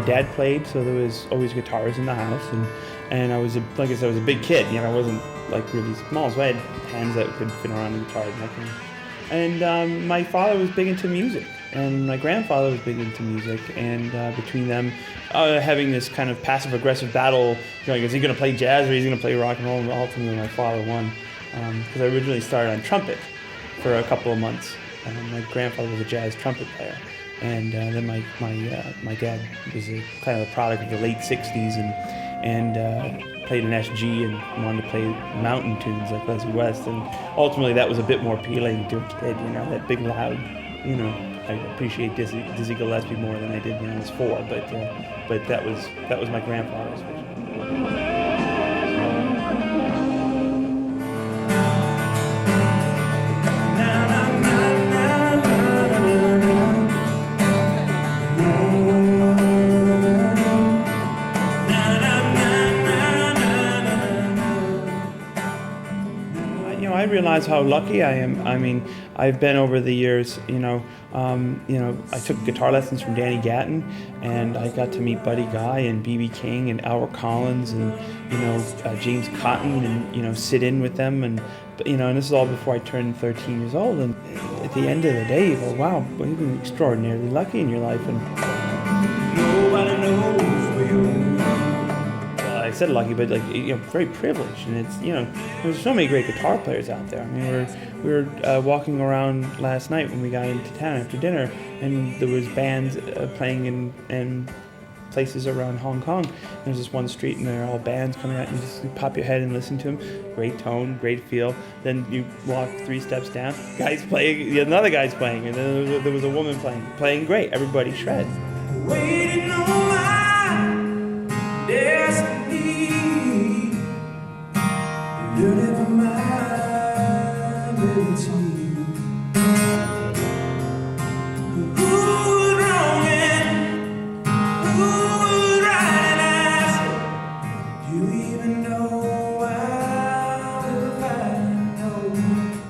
dad played, so there was always guitars in the house, and I was like I said, I was a big kid. You know, I wasn't like really small, so I had hands that could fit around the guitar and that kind of. And my father was big into music, and my grandfather was big into music, and between them, having this kind of passive-aggressive battle, going, is he going to play jazz or is he going to play rock and roll? And ultimately, my father won, because I originally started on trumpet for a couple of months. My grandfather was a jazz trumpet player, and then my dad was kind of a product of the late '60s, and played an SG and wanted to play mountain tunes like Leslie West, and ultimately that was a bit more appealing to a kid, you know, that big loud, you know. I appreciate Dizzy Gillespie more than I did when I was 4, but that was my grandfather's vision. I realize how lucky I am. I mean, I've been over the years, I took guitar lessons from Danny Gatton, and I got to meet Buddy Guy and B.B. King and Albert Collins and, James Cotton, and, sit in with them. And this is all before I turned 13 years old. And at the end of the day, you go, wow, well, you've been extraordinarily lucky in your life. And nobody knows where you. I said lucky, but very privileged, and it's there's so many great guitar players out there. I mean, we were walking around last night when we got into town after dinner, and there was bands playing in places around Hong Kong. There's this one street, and there are all bands coming out, and you just pop your head and listen to them. Great tone, great feel. Then you walk 3 steps down, guys playing, another guy's playing, and then there was a woman playing great. Everybody shreds. Waiting on my destiny.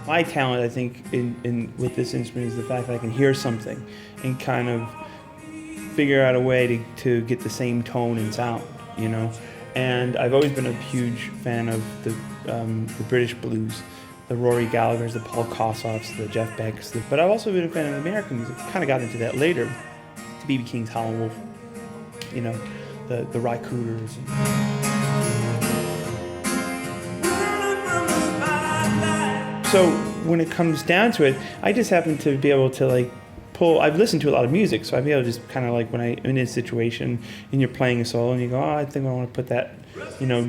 My talent, I think, in with this instrument is the fact that I can hear something and kind of figure out a way to get the same tone and sound, And I've always been a huge fan of the British blues, the Rory Gallaghers, the Paul Kossoffs, the Jeff Becks, but I've also been a fan of American music. Kind of got into that later, to B.B. King's Howlin' Wolf, the Rycooters. So when it comes down to it, I just happen to be able to I've listened to a lot of music, so I'd be able to just kind of when I'm in a situation and you're playing a solo and you go, I think I want to put that,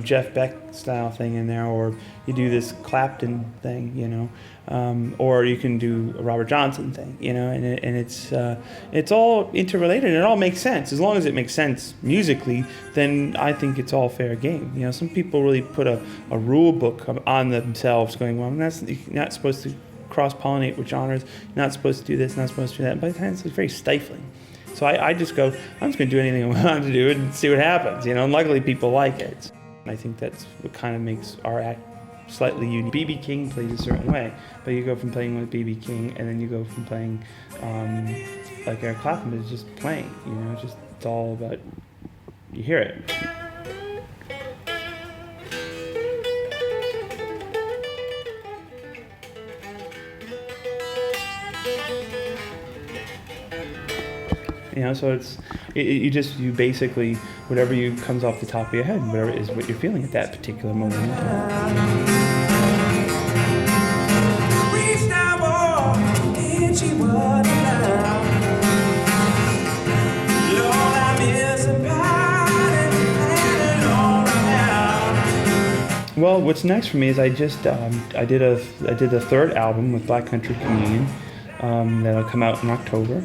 Jeff Beck style thing in there, or you do this Clapton thing, or you can do a Robert Johnson thing, and it's all interrelated and it all makes sense. As long as it makes sense musically, then I think it's all fair game. Some people really put a rule book on themselves going, well, you're not supposed to cross-pollinate with genres, you're not supposed to do this, not supposed to do that. By the time it's very stifling. So I just go, I'm just going to do anything I want to do and see what happens, and luckily people like it. I think that's what kind of makes our act slightly unique. B.B. King plays a certain way, but you go from playing with B.B. King and then you go from playing like Eric Clapton is just playing, it's all about, you hear it. So you basically, whatever comes off the top of your head, whatever is what you're feeling at that particular moment in time. Well, what's next for me is I did the 3rd album with Black Country Communion that'll come out in October.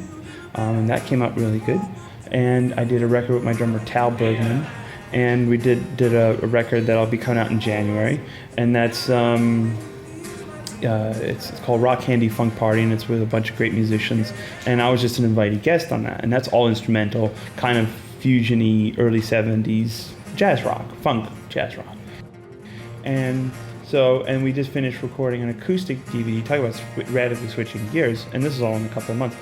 And that came out really good. And I did a record with my drummer Tal Bergman, and we did a record that'll be coming out in January, and that's it's called Rock Candy Funk Party, and it's with a bunch of great musicians. And I was just an invited guest on that, and that's all instrumental, kind of fusion-y early 70s jazz rock, funk jazz rock. And we just finished recording an acoustic DVD. Talk about radically switching gears, and this is all in a couple of months.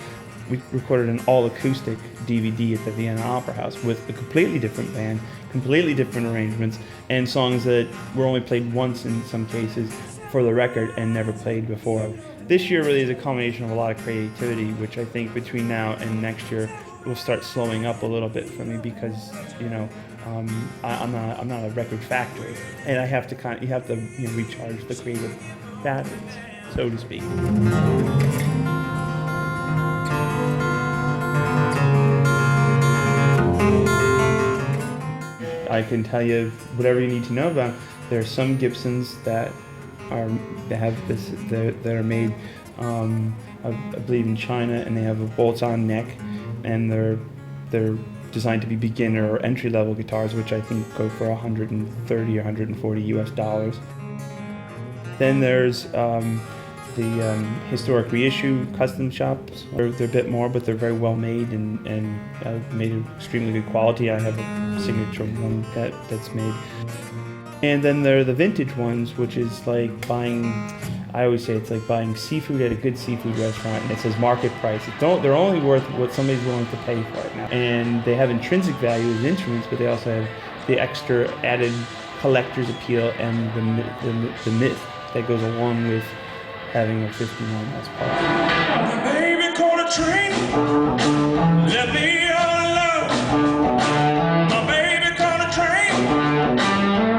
we recorded an all-acoustic DVD at the Vienna Opera House with a completely different band, completely different arrangements, and songs that were only played once in some cases for the record and never played before. This year really is a culmination of a lot of creativity, which I think between now and next year will start slowing up a little bit for me because, you know, I'm not a record factory, and I have to you have to recharge the creative batteries, so to speak. I can tell you whatever you need to know about. There are some Gibsons that are made, I believe, in China, and they have a bolts-on neck, and they're designed to be beginner or entry-level guitars, which I think go for $130 or $140 US. Then there's the historic reissue custom shops. They're a bit more, but they're very well made and made of extremely good quality. I have a signature one that's made. And then there are the vintage ones, which is like buying, I always say it's like buying seafood at a good seafood restaurant, and it says market price. They're only worth what somebody's willing to pay for it now. And they have intrinsic value as instruments, but they also have the extra added collector's appeal and the myth that goes along with having a 51 Les Paul. Baby caught a train, left me all alone. My baby caught a train,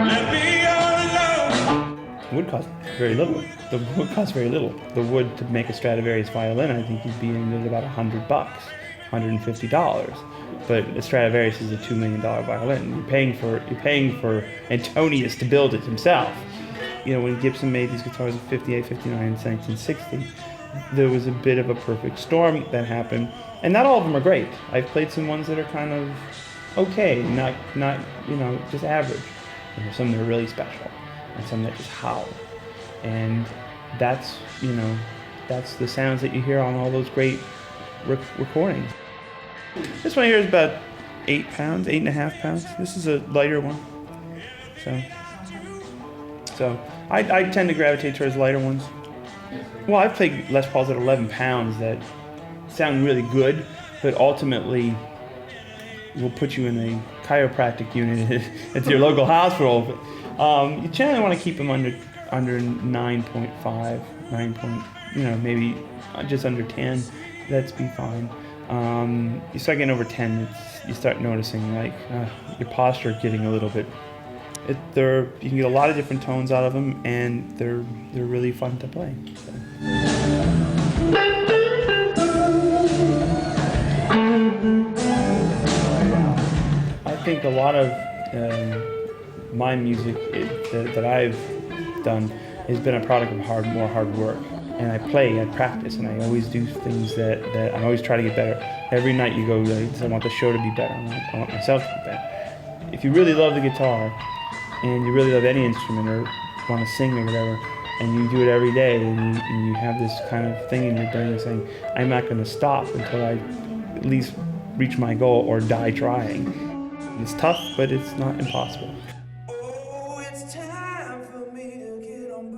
left me all alone. Wood costs very little. The wood costs very little. The wood to make a Stradivarius violin, I think you'd be in at about $100, $150. But a Stradivarius is a $2 million violin. You're paying for Antonius to build it himself. You know, when Gibson made these guitars in 58, 59, and 1960, there was a bit of a perfect storm that happened. And not all of them are great. I've played some ones that are kind of okay, not just average. And there's some that are really special, and some that just howl. And that's the sounds that you hear on all those great recordings. This one here is about 8 pounds, 8.5 pounds. This is a lighter one. So I tend to gravitate towards lighter ones. Well, I've played Les Pauls at 11 pounds that sound really good, but ultimately will put you in a chiropractic unit at your local hospital. But, you generally want to keep them under 9.5, maybe just under 10. That's be fine. You start getting over 10, you start noticing like your posture getting a little bit. You can get a lot of different tones out of them, and they're really fun to play. So. I think a lot of my music that I've done has been a product of more hard work. And I practice, and I always do things that I always try to get better. Every night you go, I want the show to be better. I want myself to be better. If you really love the guitar, and you really love any instrument or want to sing or whatever, and you do it every day, and you have this kind of thing in your brain saying, I'm not going to stop until I at least reach my goal or die trying. It's tough, but it's not impossible. Oh, it's time for me to get on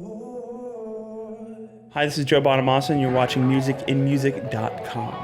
board. Hi, this is Joe Bonamassa, and you're watching MusicInMusic.com.